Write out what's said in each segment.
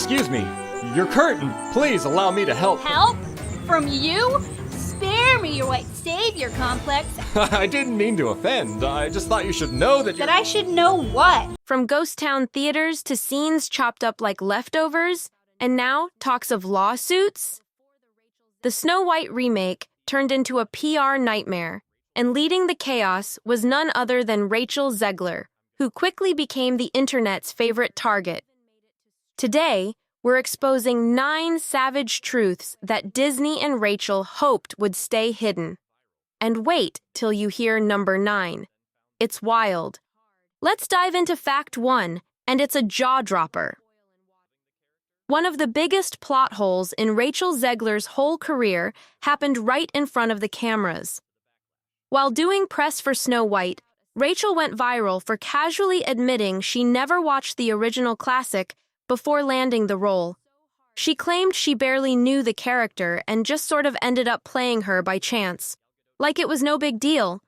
Excuse me, your curtain. Please allow me to help. Help? From you? Spare me your white savior complex. I didn't mean to offend. I just thought you should know that That I should know what? From ghost town theaters to scenes chopped up like leftovers, and now talks of lawsuits? The Snow White remake turned into a PR nightmare, and leading the chaos was none other than Rachel Zegler, who quickly became the internet's favorite target. Today, we're exposing 9 savage truths that Disney and Rachel hoped would stay hidden. And wait till you hear number 9. It's wild. Let's dive into fact 1, and it's a jaw-dropper. One of the biggest plot holes in Rachel Zegler's whole career happened right in front of the cameras. While doing press for Snow White, Rachel went viral for casually admitting she never watched the original classic before landing the role. She claimed she barely knew the character and just sort of ended up playing her by chance, like it was no big deal.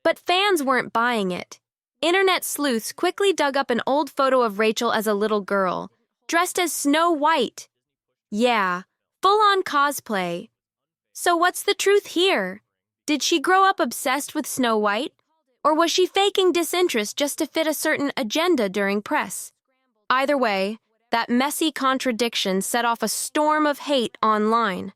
But fans weren't buying it. Internet sleuths quickly dug up an old photo of Rachel as a little girl, dressed as Snow White. Yeah, full-on cosplay. So what's the truth here? Did she grow up obsessed with Snow White? Or was she faking disinterest just to fit a certain agenda during press? Either way, that messy contradiction set off a storm of hate online.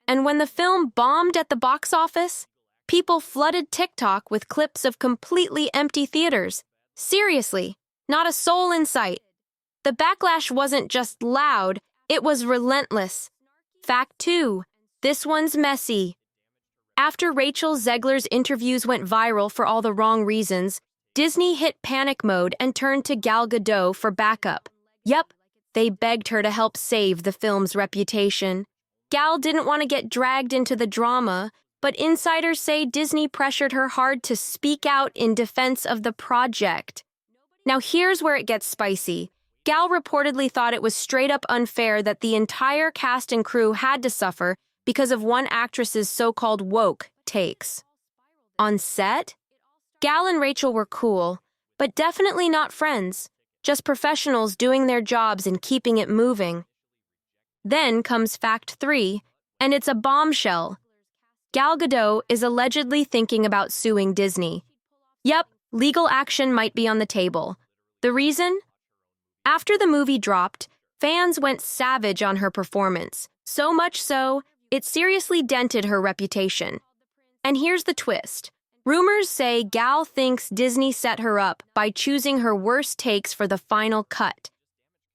And when the film bombed at the box office, people flooded TikTok with clips of completely empty theaters. Seriously, not a soul in sight. The backlash wasn't just loud, it was relentless. Fact 2. This one's messy. After Rachel Zegler's interviews went viral for all the wrong reasons, Disney hit panic mode and turned to Gal Gadot for backup. Yep, they begged her to help save the film's reputation. Gal didn't want to get dragged into the drama, but insiders say Disney pressured her hard to speak out in defense of the project. Now here's where it gets spicy. Gal reportedly thought it was straight up unfair that the entire cast and crew had to suffer because of one actress's so-called woke takes. On set, Gal and Rachel were cool, but definitely not friends, just professionals doing their jobs and keeping it moving. Then comes fact 3, and it's a bombshell. Gal Gadot is allegedly thinking about suing Disney. Yep, legal action might be on the table. The reason? After the movie dropped, fans went savage on her performance, so much so, it seriously dented her reputation. And here's the twist. Rumors say Gal thinks Disney set her up by choosing her worst takes for the final cut.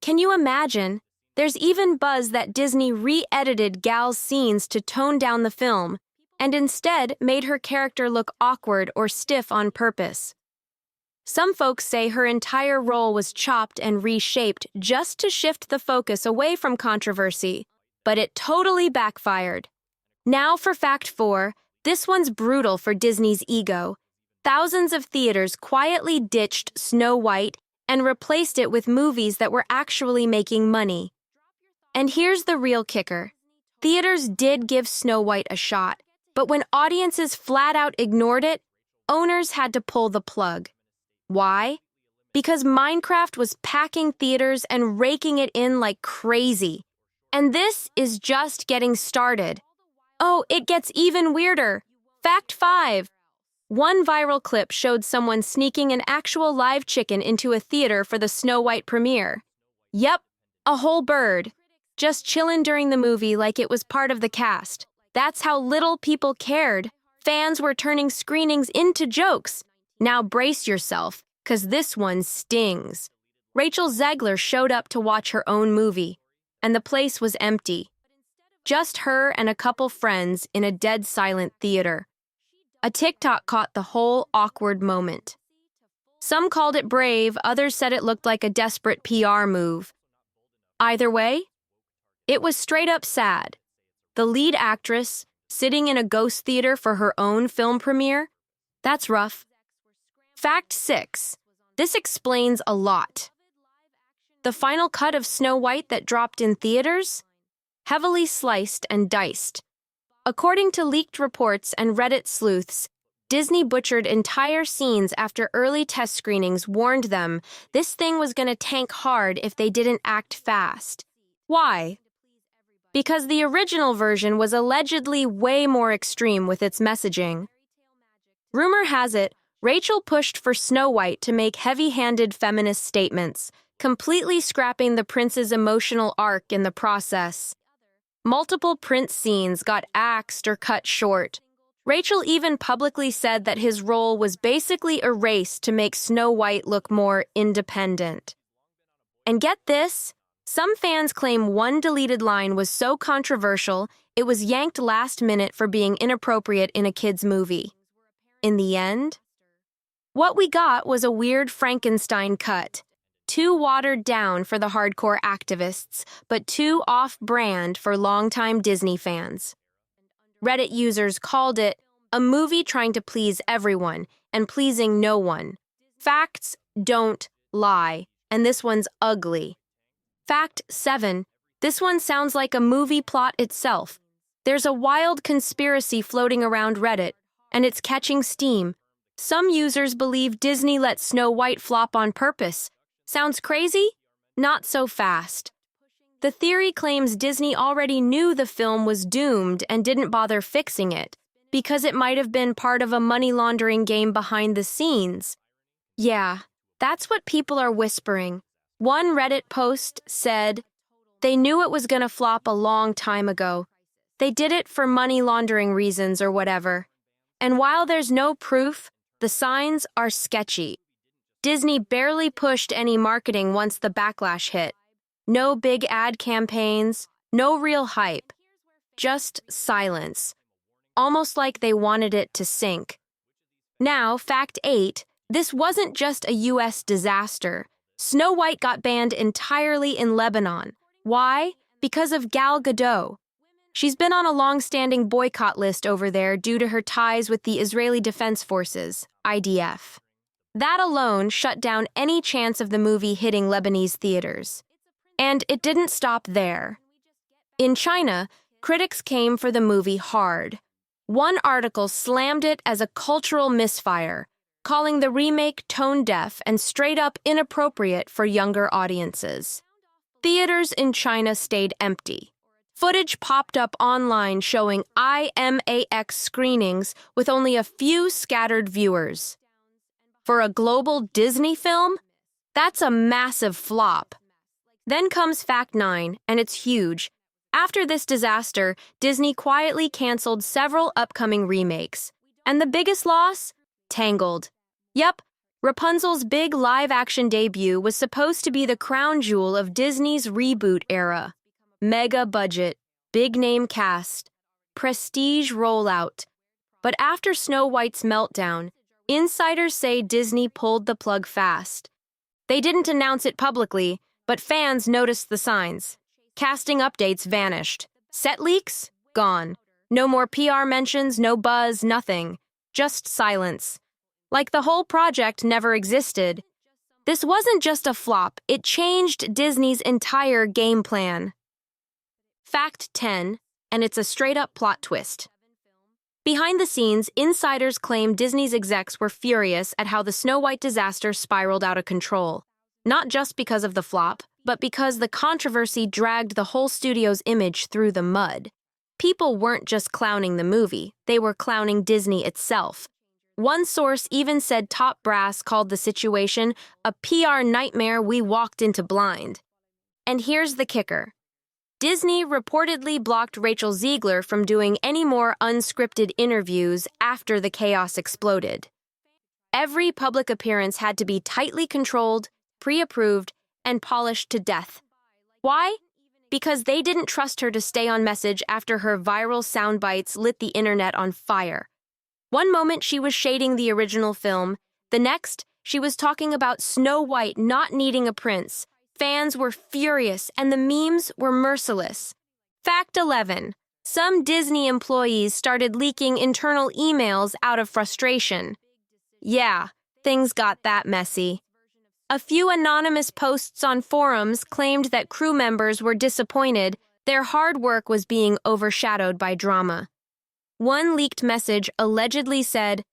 Can you imagine? There's even buzz that Disney re-edited Gal's scenes to tone down the film, and instead made her character look awkward or stiff on purpose. Some folks say her entire role was chopped and reshaped just to shift the focus away from controversy, but it totally backfired. Now for fact 4, this one's brutal for Disney's ego. Thousands of theaters quietly ditched Snow White and replaced it with movies that were actually making money. And here's the real kicker. Theaters did give Snow White a shot, but when audiences flat out ignored it, owners had to pull the plug. Why? Because Minecraft was packing theaters and raking it in like crazy. And this is just getting started. Oh, it gets even weirder. Fact 5. One viral clip showed someone sneaking an actual live chicken into a theater for the Snow White premiere. Yep, a whole bird. Just chillin' during the movie like it was part of the cast. That's how little people cared. Fans were turning screenings into jokes. Now brace yourself, 'cause this one stings. Rachel Zegler showed up to watch her own movie, and the place was empty. Just her and a couple friends in a dead silent theater. A TikTok caught the whole awkward moment. Some called it brave, others said it looked like a desperate PR move. Either way, it was straight up sad. The lead actress, sitting in a ghost theater for her own film premiere? That's rough. Fact 6. This explains a lot. The final cut of Snow White that dropped in theaters? Heavily sliced and diced. According to leaked reports and Reddit sleuths, Disney butchered entire scenes after early test screenings warned them this thing was going to tank hard if they didn't act fast. Why? Because the original version was allegedly way more extreme with its messaging. Rumor has it, Rachel pushed for Snow White to make heavy-handed feminist statements, completely scrapping the prince's emotional arc in the process. Multiple prince scenes got axed or cut short. Rachel even publicly said that his role was basically erased to make Snow White look more independent. And get this, some fans claim one deleted line was so controversial it was yanked last minute for being inappropriate in a kid's movie. In the end, what we got was a weird Frankenstein cut. Too watered down for the hardcore activists, but too off-brand for longtime Disney fans. Reddit users called it a movie trying to please everyone and pleasing no one. Facts don't lie, and this one's ugly. Fact 7. This one sounds like a movie plot itself. There's a wild conspiracy floating around Reddit, and it's catching steam. Some users believe Disney let Snow White flop on purpose. Sounds crazy? Not so fast. The theory claims Disney already knew the film was doomed and didn't bother fixing it, because it might have been part of a money laundering game behind the scenes. Yeah, that's what people are whispering. One Reddit post said, "They knew it was gonna flop a long time ago. They did it for money laundering reasons or whatever. And while there's no proof, the signs are sketchy." Disney barely pushed any marketing once the backlash hit. No big ad campaigns, no real hype. Just silence. Almost like they wanted it to sink. Now, fact 8, this wasn't just a US disaster. Snow White got banned entirely in Lebanon. Why? Because of Gal Gadot. She's been on a long-standing boycott list over there due to her ties with the Israeli Defense Forces, IDF. That alone shut down any chance of the movie hitting Lebanese theaters. And it didn't stop there. In China, critics came for the movie hard. One article slammed it as a cultural misfire, calling the remake tone-deaf and straight-up inappropriate for younger audiences. Theaters in China stayed empty. Footage popped up online showing IMAX screenings with only a few scattered viewers. For a global Disney film, that's a massive flop. Then comes fact 9, and it's huge. After this disaster, Disney quietly canceled several upcoming remakes. And the biggest loss? Tangled. Yep, Rapunzel's big live-action debut was supposed to be the crown jewel of Disney's reboot era. Mega budget, big-name cast, prestige rollout. But after Snow White's meltdown, insiders say Disney pulled the plug fast. They didn't announce it publicly, but fans noticed the signs. Casting updates vanished. Set leaks? Gone. No more PR mentions, no buzz, nothing. Just silence. Like the whole project never existed. This wasn't just a flop, it changed Disney's entire game plan. Fact 10, and it's a straight-up plot twist. Behind the scenes, insiders claim Disney's execs were furious at how the Snow White disaster spiraled out of control. Not just because of the flop, but because the controversy dragged the whole studio's image through the mud. People weren't just clowning the movie, they were clowning Disney itself. One source even said top brass called the situation a PR nightmare we walked into blind. And here's the kicker. Disney reportedly blocked Rachel Ziegler from doing any more unscripted interviews after the chaos exploded. Every public appearance had to be tightly controlled, pre-approved, and polished to death. Why? Because they didn't trust her to stay on message after her viral soundbites lit the internet on fire. One moment she was shading the original film, the next she was talking about Snow White not needing a prince. Fans were furious and the memes were merciless. Fact 11. Some Disney employees started leaking internal emails out of frustration. Yeah, things got that messy. A few anonymous posts on forums claimed that crew members were disappointed their hard work was being overshadowed by drama. One leaked message allegedly said,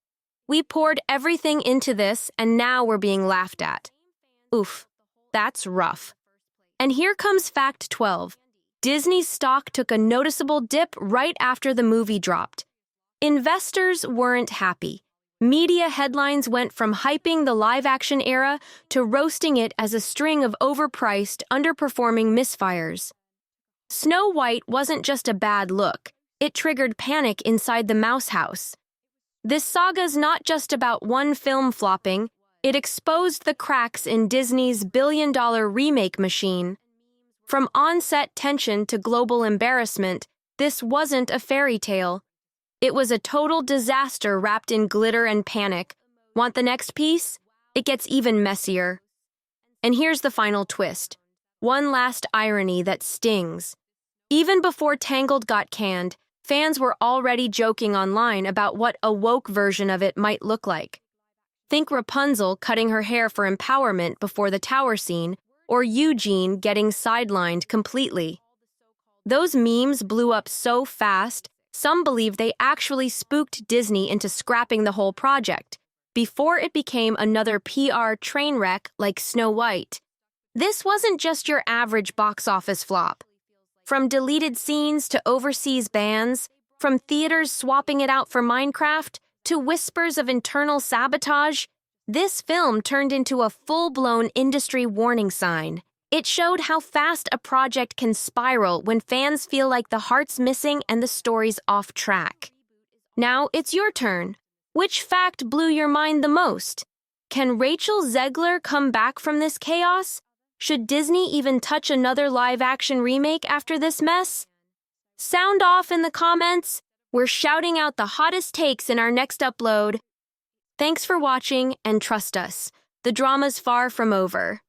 "We poured everything into this and now we're being laughed at." Oof, that's rough. And here comes fact 12. Disney's stock took a noticeable dip right after the movie dropped. Investors weren't happy. Media headlines went from hyping the live-action era to roasting it as a string of overpriced, underperforming misfires. Snow White wasn't just a bad look. It triggered panic inside the Mouse House. This saga's not just about one film flopping. It exposed the cracks in Disney's billion-dollar remake machine. From on-set tension to global embarrassment, this wasn't a fairy tale. It was a total disaster wrapped in glitter and panic. Want the next piece? It gets even messier. And here's the final twist. One last irony that stings. Even before Tangled got canned, fans were already joking online about what a woke version of it might look like. Think Rapunzel cutting her hair for empowerment before the tower scene, or Eugene getting sidelined completely. Those memes blew up so fast, some believe they actually spooked Disney into scrapping the whole project, before it became another PR train wreck like Snow White. This wasn't just your average box office flop. From deleted scenes to overseas bans, from theaters swapping it out for Minecraft, to whispers of internal sabotage, this film turned into a full-blown industry warning sign. It showed how fast a project can spiral when fans feel like the heart's missing and the story's off track. Now it's your turn. Which fact blew your mind the most? Can Rachel Zegler come back from this chaos? Should Disney even touch another live-action remake after this mess? Sound off in the comments. We're shouting out the hottest takes in our next upload. Thanks for watching, and trust us, the drama's far from over.